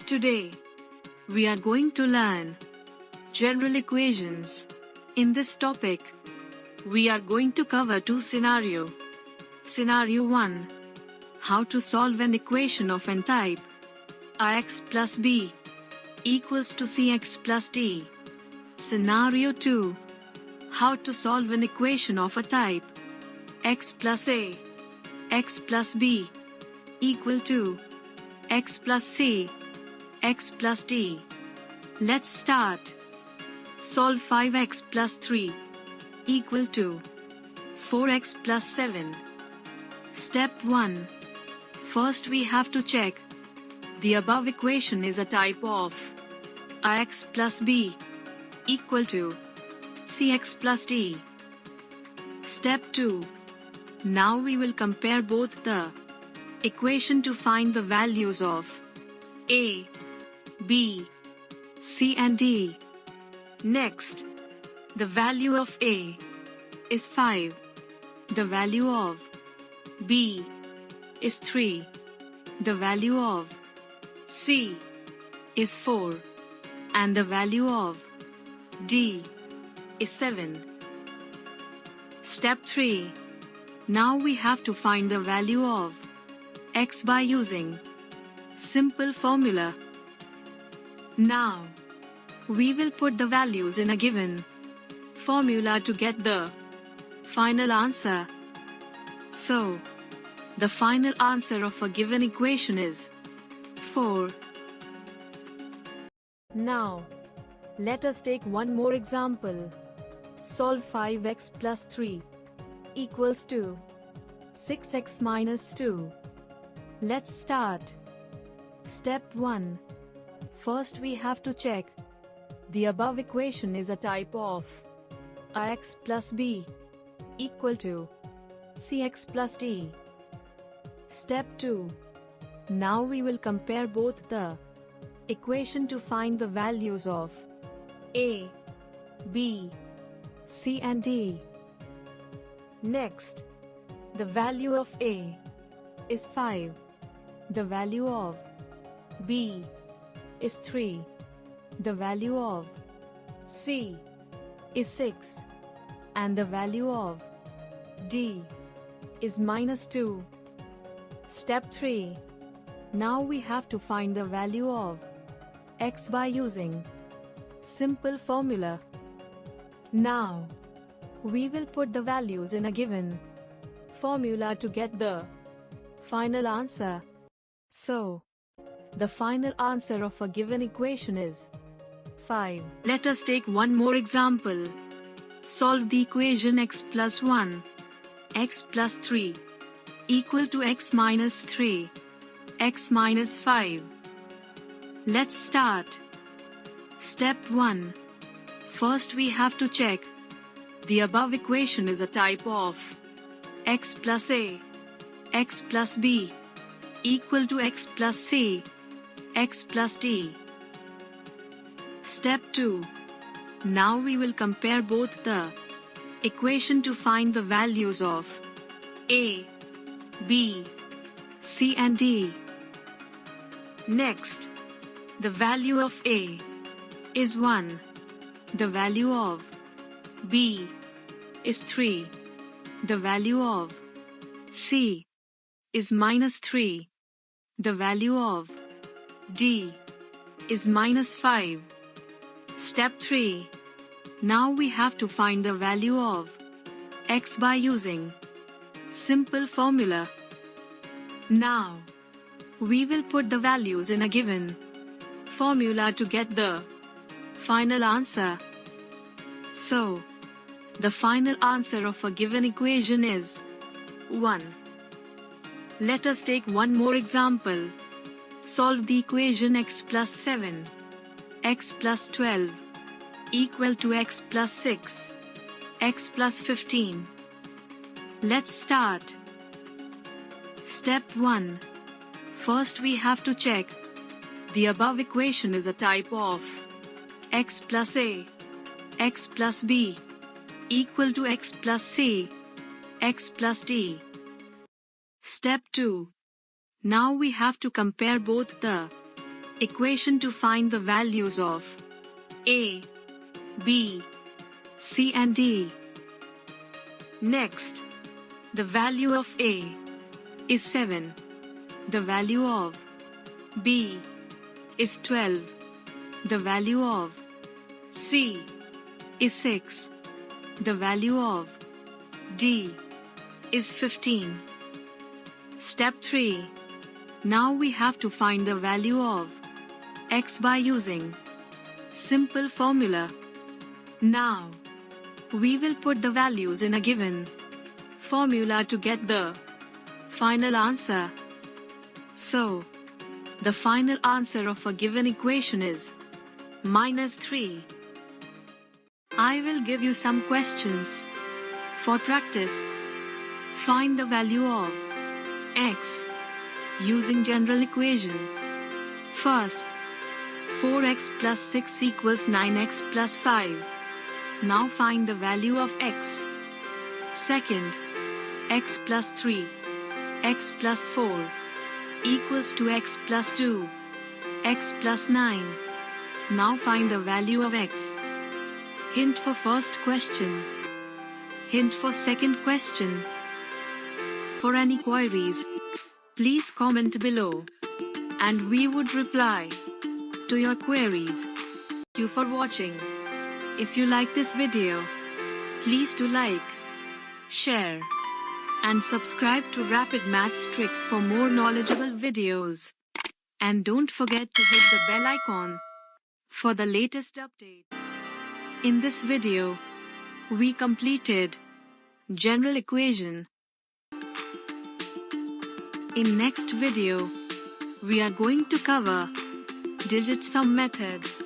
Today, we are going to learn general equations. In this topic, we are going to cover two scenarios. Scenario 1. How to solve an equation of n type ax plus b equals to cx plus d. Scenario 2. How to solve an equation of a type x plus a, x plus b equal to x plus c, x plus d. Let's start. Solve 5x plus 3 equal to 4x plus 7. Step 1. First we have to check the above equation is a type of ax plus b equal to cx plus d. Step 2. Now we will compare both the equation to find the values of a, b, c and d. Next, the value of a is 5, the value of b is 3, the value of c is 4, and the value of d is 7. Step 3. Now we have to find the value of x by using simple formula. Now, we will put the values in a given formula to get the final answer. So, the final answer of a given equation is 4. Now, let us take one more example. Solve 5x plus 3 equals to 6x minus 2. Let's start. Step 1. First we have to check the above equation is a type of ax plus b equal to cx plus d. Step 2. Now we will compare both the equation to find the values of a, b, c and d. Next, the value of a is 5, the value of b is 3, the value of c is 6, and the value of d is minus 2. Step 3. Now we have to find the value of x by using simple formula. Now, we will put the values in a given formula to get the final answer. So, the final answer of a given equation is 5. Let us take one more example. Solve the equation x plus 1, x plus 3 equal to x minus 3, x minus 5. Let's start. Step 1. First we have to check the above equation is a type of x plus a, x plus b equal to x plus c, x plus d. Step 2. Now we will compare both the equation to find the values of a, b, c and d. Next, the value of a is 1, the value of b is 3, the value of c is minus 3, the value of d is minus 5. Step 3. Now we have to find the value of x by using simple formula. Now, we will put the values in a given formula to get the final answer. So, the final answer of a given equation is 1. Let us take one more example. Solve the equation x plus 7, x plus 12 equal to x plus 6, x plus 15. Let's start. Step 1. First we have to check the above equation is a type of x plus a, x plus b equal to x plus c, x plus d. Step 2. Now we have to compare both the equation to find the values of A, B, C and D. Next, the value of A is 7. The value of B is 12. The value of C is 6. The value of D is 15. Step 3. Now we have to find the value of X by using simple formula. Now, we will put the values in a given formula to get the final answer. So, the final answer of a given equation is -3. I will give you some questions. For practice, find the value of X using general equation. First, 4x plus 6 equals 9x plus 5. Now find the value of X. Second, x plus 3, x plus 4 equals to x plus 2, x plus 9. Now find the value of X. Hint for first question. Hint for second question. For any queries, please comment below, and we would reply to your queries. Thank you for watching. If you like this video, please do like, share, and subscribe to Rapid Maths Tricks for more knowledgeable videos. And don't forget to hit the bell icon for the latest update. In this video, we completed general equation. In next video, we are going to cover digit sum method.